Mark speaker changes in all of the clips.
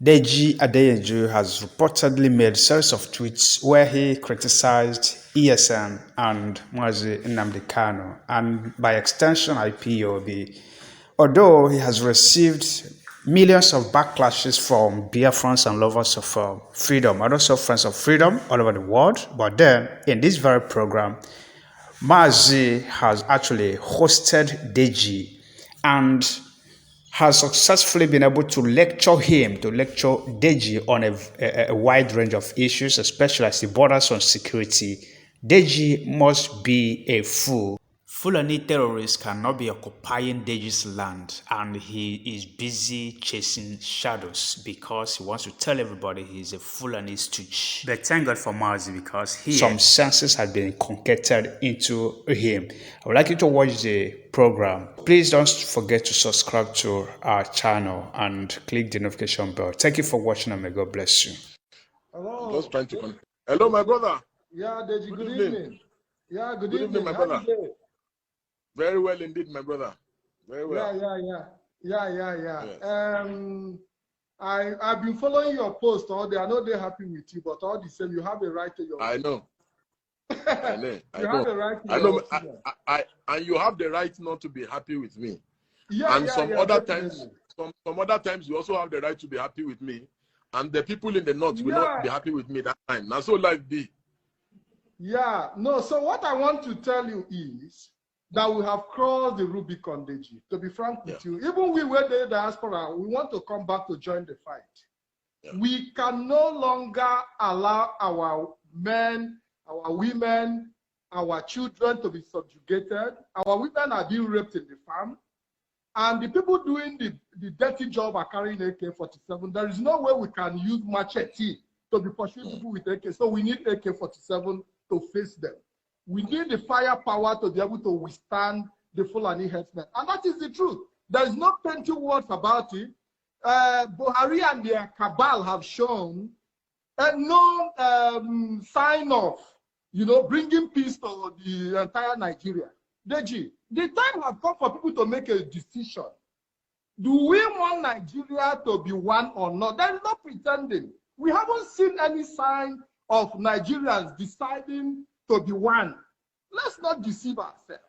Speaker 1: Deji Adeyeju has reportedly made series of tweets where he criticized ESN and Mazi Nnamdi Kanu, and by extension IPOB, although he has received millions of backlashes from Biafrans and lovers of freedom, and also friends of freedom all over the world. But then, in this very program, Mazi has actually hosted Deji and has successfully been able to lecture Deji on a wide range of issues, especially as he borders on security. Deji must be a fool. Fulani terrorists cannot be occupying Deji's land, and he is busy chasing shadows because he wants to tell everybody he's a Fulani stooge. But thank God for Mazi, because some senses had been concocted into him. I would like you to watch the program. Please don't forget to subscribe to our channel and click the notification bell. Thank you for watching, and may God bless you.
Speaker 2: Hello. Just trying to connect. Hello, my brother.
Speaker 3: Yeah, Deji, good evening. Yeah, good evening,
Speaker 2: my brother. Very well indeed, my brother. Very well.
Speaker 3: Yeah. I've been following your post all day. I know they're happy with you, but all the same, you have a right to your.
Speaker 2: I know. I know.
Speaker 3: You have a right to
Speaker 2: I know. And you have the right not to be happy with me. Some other times you also have the right to be happy with me. And the people in the north will not be happy with me that time. Now, so life be.
Speaker 3: Yeah. No. So what I want to tell you is that we have crossed the Rubicon, Deji. To be frank with you, even we were the diaspora, we want to come back to join the fight. Yeah. We can no longer allow our men, our women, our children to be subjugated. Our women are being raped in the farm. And the people doing the dirty job are carrying AK-47. There is no way we can use machete to be pursuing people with AK. So we need AK-47 to face them. We need the firepower to be able to withstand the Fulani herdsmen. And that is the truth. There is no plenty words about it. Buhari and their cabal have shown no sign of, bringing peace to the entire Nigeria. Deji, the time has come for people to make a decision. Do we want Nigeria to be one or not? There is no pretending. We haven't seen any sign of Nigerians deciding to be one. Let's not deceive ourselves.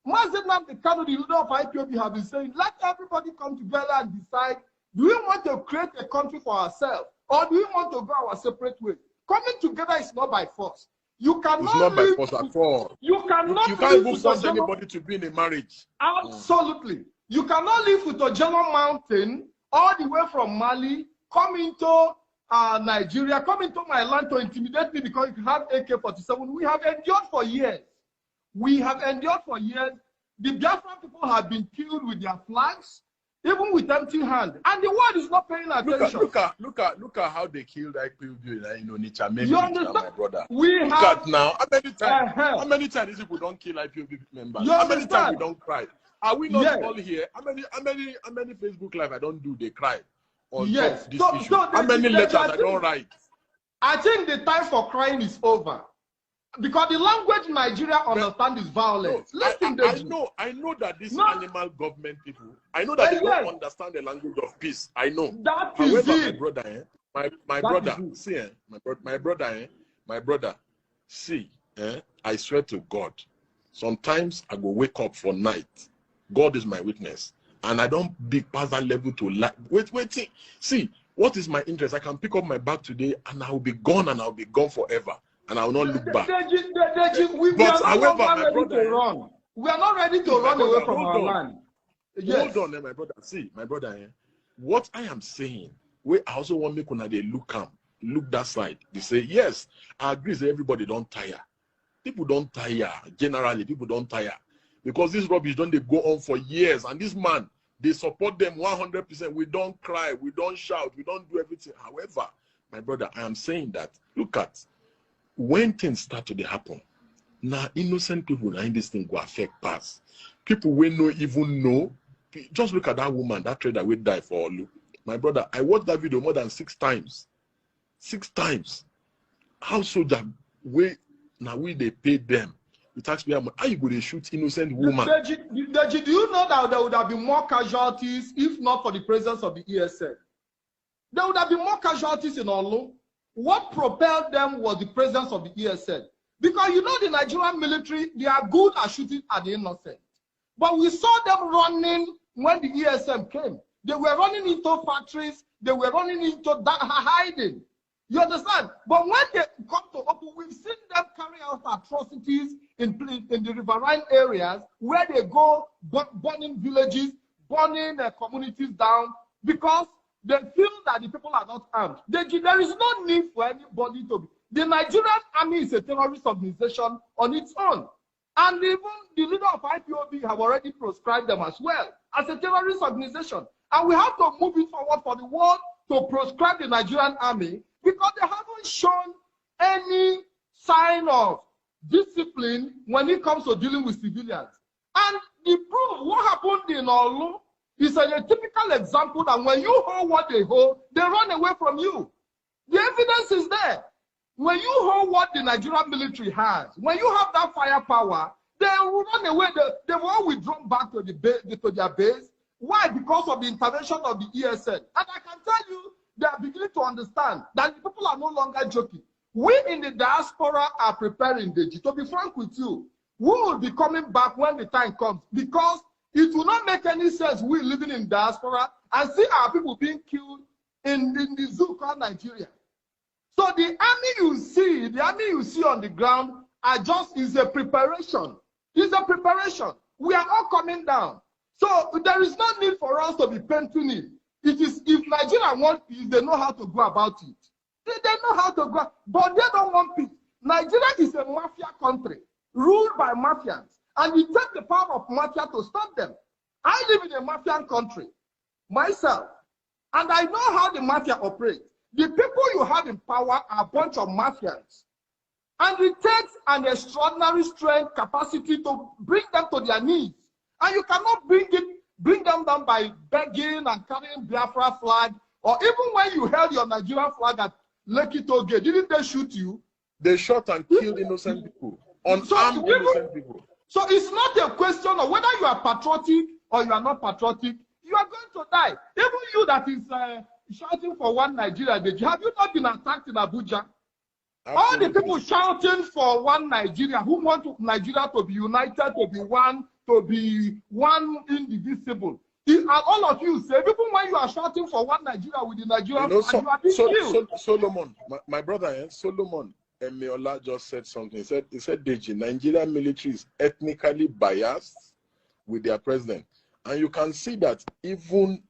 Speaker 3: Mazi Nnamdi Kanu, the leader of IPOB, have been saying, let everybody come together and decide, do we want to create a country for ourselves, or do we want to go our separate way? Coming together is not by force. You cannot.
Speaker 2: It's not by force at all.
Speaker 3: You cannot.
Speaker 2: You can't even force anybody to be in a marriage.
Speaker 3: Absolutely. You cannot live with Ojelo Mountain all the way from Mali, come into Nigeria, come into my land to intimidate me because you have AK-47. We have endured for years. The Biafran people have been killed with their flags, even with empty hand, and the world is not paying attention.
Speaker 2: Look at how they killed IPOB in Onitsha.
Speaker 3: You understand,
Speaker 2: my brother? Look at now. How many times these people don't kill IPOB members? How many times we don't cry? Are we not all here? How many Facebook live I don't do? They cry on this issue. How many letters I don't write?
Speaker 3: I think the time for crying is over. Because the language Nigeria understand is violence.
Speaker 2: No, I know that these animal government people, I know that they don't understand the language of peace. I know. However, my brother, see, I swear to God, sometimes I go wake up for night. God is my witness. And I don't be past that level to lie. Wait. See, what is my interest? I can pick up my bag today and I will be gone forever. And I will not look back.
Speaker 3: We are not ready to run away from our land.
Speaker 2: Hold on, my brother. See, my brother, what I am saying, I also want me to look that side. They say, yes, I agree that everybody don't tire. People don't tire. Generally, people don't tire. Because this rubbish don't they go on for years. And this man, they support them 100%. We don't cry. We don't shout. We don't do everything. However, my brother, I am saying that, look at, when things start to happen, now innocent people now in this thing go affect pass. People will not even know. Just look at that woman, that trader will die for Olu. My brother, I watched that video more than 6 times. 6 times. How soldier they paid them. The taxpayer, how you go to shoot innocent woman?
Speaker 3: Deji, do you know that there would have been more casualties if not for the presence of the ESN? there would have been more casualties in Olu. What propelled them was the presence of the ESN. Because you know the Nigerian military, they are good at shooting at the innocent. But we saw them running when the ESM came. They were running into factories. They were running into hiding. You understand? But when they come to open, we've seen them carry out atrocities in the riverine areas where they go burning villages, burning communities down because they feel that the people are not armed. There is no need for anybody to be. The Nigerian army is a terrorist organization on its own. And even the leader of IPOB have already proscribed them as well as a terrorist organization. And we have to move it forward for the world to proscribe the Nigerian army because they haven't shown any sign of discipline when it comes to dealing with civilians. And the proof, what happened in Olu is a typical example that when you hold what they hold, they run away from you. The evidence is there. When you hold what the Nigerian military has, when you have that firepower, they will run away. They will all withdrawn back to their base. Why? Because of the intervention of the ESN. And I can tell you, they are beginning to understand that the people are no longer joking. We in the diaspora are preparing, Deji. To be frank with you, we will be coming back when the time comes because it will not make any sense we living in diaspora and see our people being killed in the zoo called Nigeria. So the army you see on the ground is a preparation. It's a preparation. We are all coming down. So there is no need for us to be painting it. It is if Nigeria want peace, they know how to go about it. They know how to go, but they don't want peace. Nigeria is a mafia country ruled by mafians, and we take the power of mafia to stop them. I live in a mafian country myself, and I know how the mafia operates. The people you have in power are a bunch of mafians. And it takes an extraordinary strength, capacity to bring them to their knees. And you cannot bring them down by begging and carrying Biafra flag. Or even when you held your Nigerian flag at Lekki Toll Gate, didn't they shoot you?
Speaker 2: They shot and killed innocent people. Unarmed innocent people. So
Speaker 3: it's not a question of whether you are patriotic or you are not patriotic. You are going to die. Even you that is shouting for one Nigeria, have you not been attacked in Abuja? Absolutely. All the people shouting for one Nigeria, who want Nigeria to be united, to be one indivisible. And all of you say, even when you are shouting for one Nigeria with the Nigerian flag, you are being killed.
Speaker 2: Solomon, my brother, Solomon Emiola just said something. He said, Deji, Nigerian military is ethnically biased with their president. And you can see that even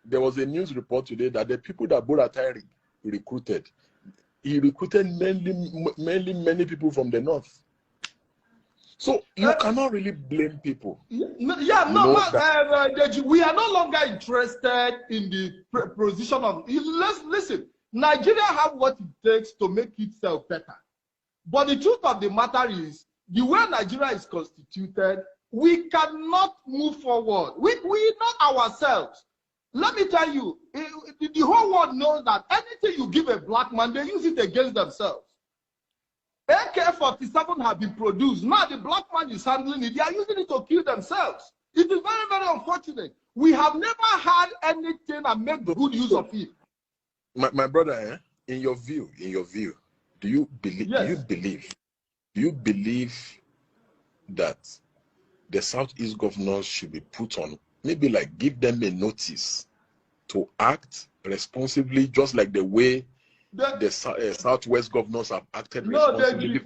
Speaker 2: there was a news report today that the people that Buratai recruited, he recruited mainly many people from the north. So you cannot really blame people.
Speaker 3: We are no longer interested in the position of. Listen, Nigeria have what it takes to make itself better. But the truth of the matter is, the way Nigeria is constituted, we cannot move forward. We not ourselves. Let me tell you, the whole world knows that anything you give a black man, they use it against themselves. AK-47 have been produced. Now the black man is handling it. They are using it to kill themselves. It is very, very unfortunate. We have never had anything and made good use of it.
Speaker 2: My brother, in your view, do you believe? Yes. Do you believe that the Southeast governors should be put on, maybe like give them a notice to act responsibly, just like the way the Southwest governors have acted responsibly?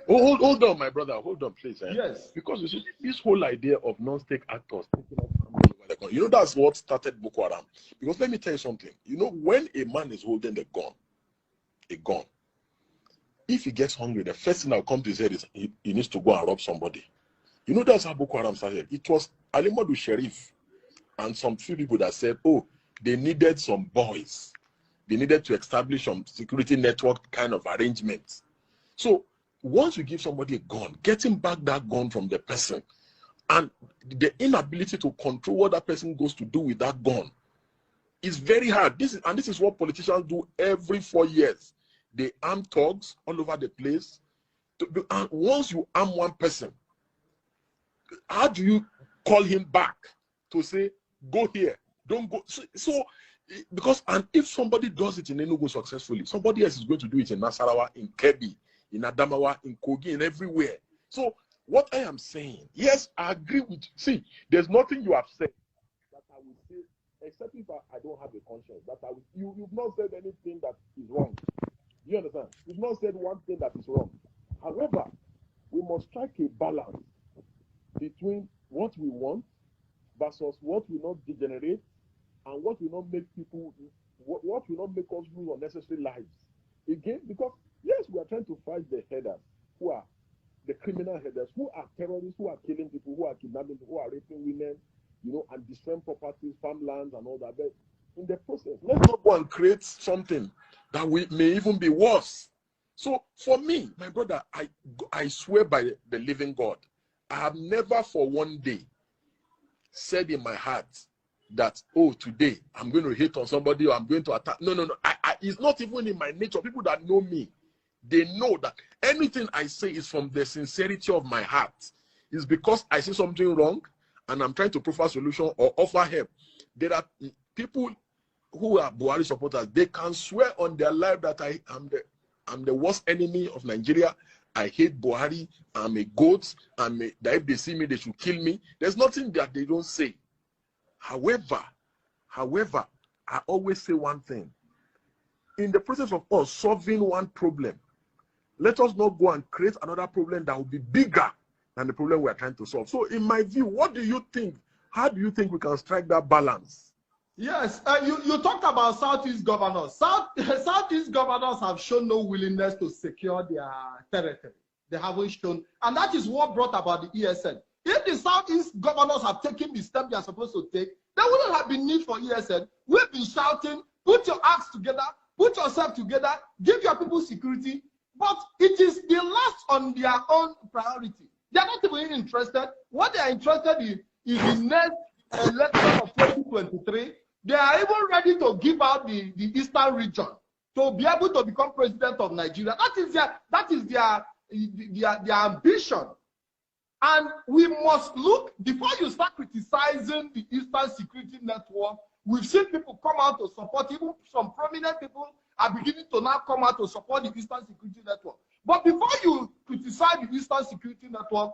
Speaker 2: Hold on, my brother. Hold on, please.
Speaker 3: Yes.
Speaker 2: Because you see, this whole idea of non-state actors taking up you know, that's what started Boko Haram. Because let me tell you something. You know, when a man is holding a gun, if he gets hungry, the first thing that will come to his head is he needs to go and rob somebody. You know, that's how Boko Haram started. It was Ali Modu Sheriff and some few people that said, oh, they needed some boys. They needed to establish some security network kind of arrangements. So once you give somebody a gun, getting back that gun from the person and the inability to control what that person goes to do with that gun is very hard. This is what politicians do every 4 years. They arm thugs all over the place. And once you arm one person, how do you call him back to say, go here, don't go? So Because, and if somebody does it in Enugu successfully, somebody else is going to do it in Nasarawa, in Kebbi, in Adamawa, in Kogi, and everywhere. So what I am saying, yes, I agree with, see, there's nothing you have said that I will say, except if I don't have a conscience, that I will, you've not said anything that is wrong. Do you understand? You've not said one thing that is wrong. However, we must strike a balance between what we want versus what will not degenerate and what will not make people, what will not make us lose unnecessary lives. Again, because yes, we are trying to fight the headers, who are the criminal headers, who are terrorists, who are killing people, who are kidnapping people, who are raping women, you know, and destroying properties, farmlands, and all that. But in the process, let's not go and create something that may even be worse. So for me, my brother, I swear by the living God, I have never for one day said in my heart that, oh, today I'm going to hate on somebody or I'm going to attack. No. It's not even in my nature. People that know me, they know that anything I say is from the sincerity of my heart. It's because I see something wrong and I'm trying to provide a solution or offer help. There are people who are Buhari supporters, they can swear on their life that I'm the worst enemy of Nigeria. I hate Buhari. I'm a goat. That if they see me, they should kill me. There's nothing that they don't say. However, I always say one thing. In the process of us solving one problem, let us not go and create another problem that will be bigger than the problem we are trying to solve. So in my view, what do you think? How do you think we can strike that balance?
Speaker 3: Yes, you talked about Southeast governors. Southeast governors have shown no willingness to secure their territory. They haven't shown, and that is what brought about the ESN. If the Southeast governors have taken the step they are supposed to take, there wouldn't have been need for ESN. We've been shouting, put your acts together, put yourself together, give your people security, but it is the last on their own priority. They are not even interested. What they are interested in is the next election of 2023. They are even ready to give out the Eastern region to be able to become president of Nigeria. That is their ambition. And we must look, before you start criticizing the Eastern Security Network, we've seen people come out to support, even some prominent people are beginning to now come out to support the Eastern Security Network. But before you criticize the Eastern Security Network,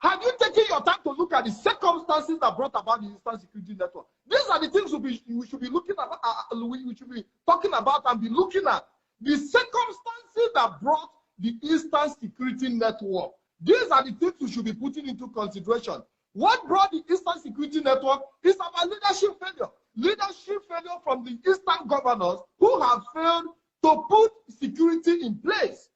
Speaker 3: have you taken your time to look at the circumstances that brought about the Eastern Security Network? These are the things we should be looking at, we should be talking about and be looking at. The circumstances that brought the Eastern Security Network. These are the things we should be putting into consideration. What brought the Eastern Security Network is about leadership failure. Leadership failure from the Eastern governors who have failed to put security in place.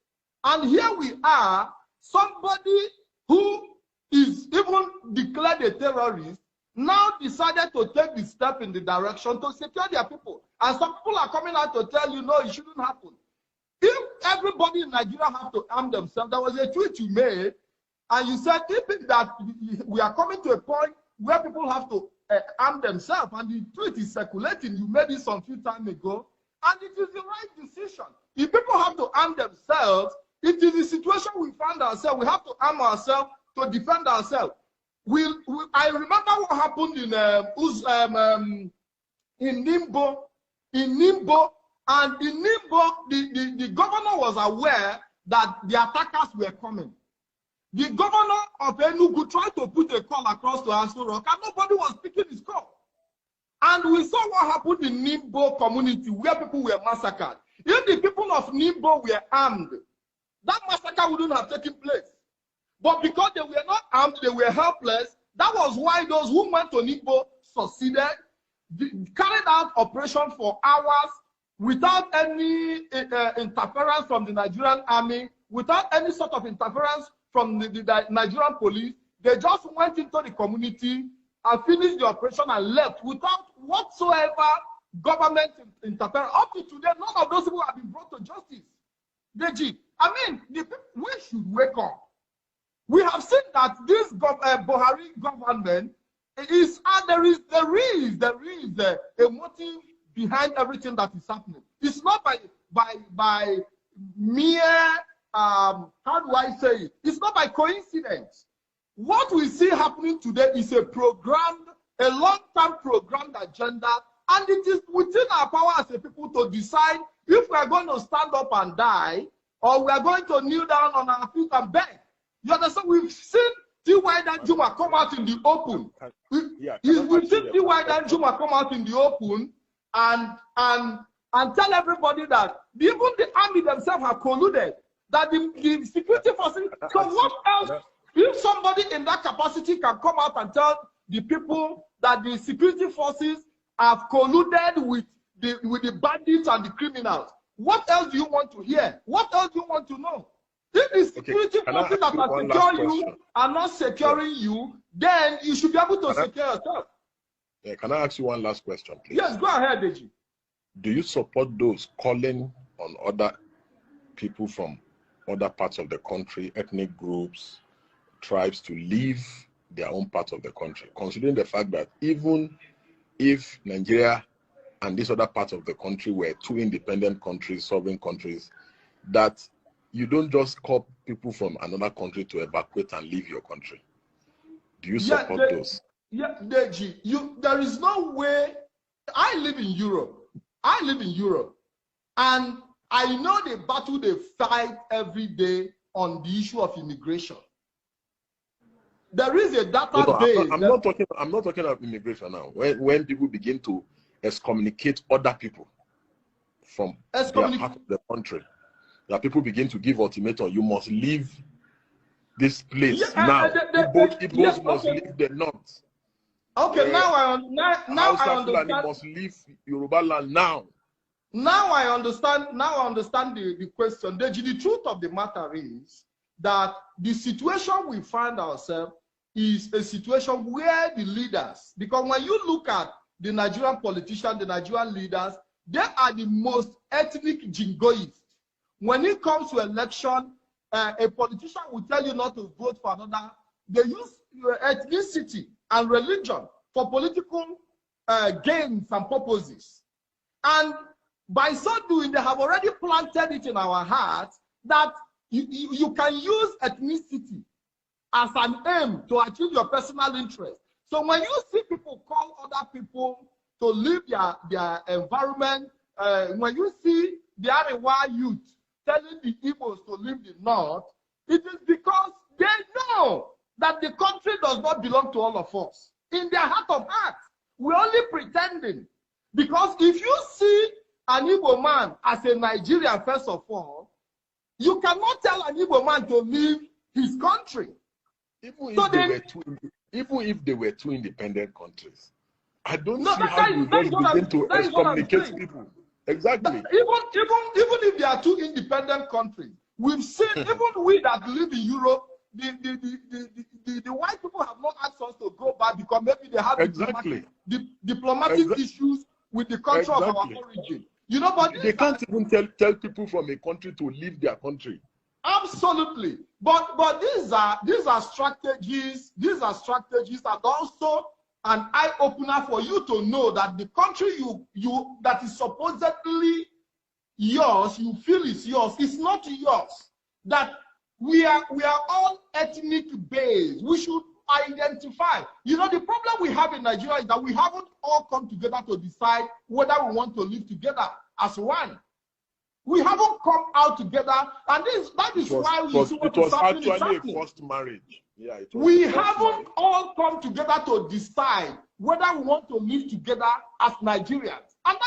Speaker 3: And here we are, somebody who is even declared a terrorist, now decided to take the step in the direction to secure their people. And some people are coming out to tell you, no, it shouldn't happen. If everybody in Nigeria have to arm themselves, there was a tweet you made, and you said, if that we are coming to a point where people have to arm themselves, and the tweet is circulating, you made it some few time ago, and it is the right decision. If people have to arm themselves, it is the situation we find ourselves. We have to arm ourselves to defend ourselves. I remember what happened in Nimbo. And in Nimbo, the governor was aware that the attackers were coming. The governor of Enugu tried to put a call across to Aso Rock, and nobody was picking his call. And we saw what happened in Nimbo community, where people were massacred. If the people of Nimbo were armed, that massacre wouldn't have taken place. But because they were not armed, they were helpless. That was why those who went to Nimbo succeeded, carried out operation for hours without any interference from the Nigerian army, without any sort of interference from the Nigerian police. They just went into the community and finished the operation and left without whatsoever government interference. Up to today, none of those people have been brought to justice. Deji, I mean, we should wake up. We have seen that this Buhari government is, there is a motive behind everything that is happening. It's not by mere how do I say it? It's not by coincidence. What we see happening today is a programmed, a long-term programmed agenda And it is within our power as a people to decide if we are going to stand up and die or we are going to kneel down on our feet and beg. You understand? We've seen T.Y. Danjuma come out in the open. We've seen T.Y. Danjuma come out in the open and tell everybody that even the army themselves have colluded, that the security forces. So what else? If somebody in that capacity can come out and tell the people that the security forces have colluded with the bandits and the criminals, what else do you want to hear? What else do you want to know? If the security forces that are securing you are not securing you, then you should be able to secure yourself.
Speaker 2: Yeah, can I ask you one last question, please?
Speaker 3: Yes, go ahead, Deji.
Speaker 2: Do you support those calling on other people from other parts of the country, ethnic groups, tribes, to leave their own part of the country, considering the fact that even if Nigeria and this other part of the country were two independent countries, sovereign countries, that you don't just call people from another country to evacuate and leave your country? Do you support those?
Speaker 3: Yeah, Deji, there is no way. I live in Europe. And I know the battle they fight every day on the issue of immigration. There is a database.
Speaker 2: I'm not talking about immigration now. When people begin to excommunicate other people from their part of the country, that people begin to give ultimatum, you must leave this place now. Igbos must leave the north.
Speaker 3: Okay, now I understand.
Speaker 2: Must leave Yoruba land now.
Speaker 3: Now I understand the question. The truth of the matter is that the situation we find ourselves is a situation where the leaders, because when you look at the Nigerian politicians, the Nigerian leaders, they are the most ethnic jingoists. When it comes to election, a politician will tell you not to vote for another. They use ethnicity and religion for political gains and purposes. And by so doing, they have already planted it in our hearts that you can use ethnicity as an aim to achieve your personal interest. So when you see people call other people to leave their environment, when you see the Arewa youth telling the Igbos to leave the north, it is because they know that the country does not belong to all of us. In their heart of hearts, we're only pretending. Because if you see an Igbo man as a Nigerian, first of all, you cannot tell an Igbo man to leave his country.
Speaker 2: Even if they were two independent countries, I don't see how you begin to excommunicate people. Exactly.
Speaker 3: Even if they are two independent countries, we've seen even we that live in Europe, the white people have not asked us to go back because maybe they have diplomatic issues with the country of our origin. You know, but
Speaker 2: they can't even tell people from a country to leave their country.
Speaker 3: Absolutely. But these are strategies. These are strategies, and also an eye-opener for you to know that the country you that is supposedly yours, you feel is yours, is not yours. That we are all ethnic based. We should identify. You know, the problem we have in Nigeria is that we haven't all come together to decide whether we want to live together as one. We haven't come out together, and that is why we see what is happening.
Speaker 2: It was actually a forced marriage. Yeah,
Speaker 3: we haven't all come together to decide whether we want to live together as Nigerians, and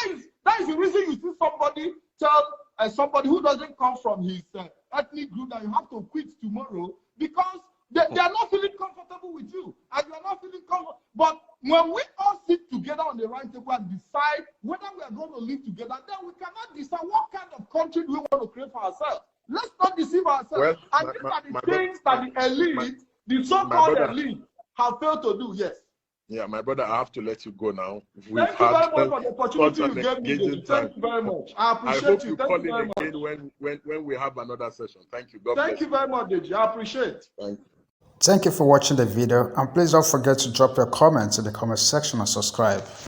Speaker 3: that is the reason you see somebody tell somebody who doesn't come from his ethnic group that you have to quit tomorrow because they are not feeling comfortable with you, and you are not feeling comfortable. But when we all sit together on the right table and decide whether we are going to live together, then we cannot decide what kind of country do we want to create for ourselves. Let's not deceive ourselves. Well, and these are the things that the elite, the so-called elite, have failed to do. Yes.
Speaker 2: Yeah, my brother, I have to let you go now.
Speaker 3: Thank you very much for the opportunity you gave me. Thank you very much. I appreciate you.
Speaker 2: Thank you very much. When we have another session. Thank you.
Speaker 3: Thank you very much, Deji. I appreciate it.
Speaker 2: Thank you.
Speaker 1: Thank you for watching the video, and please don't forget to drop your comments in the comment section and subscribe.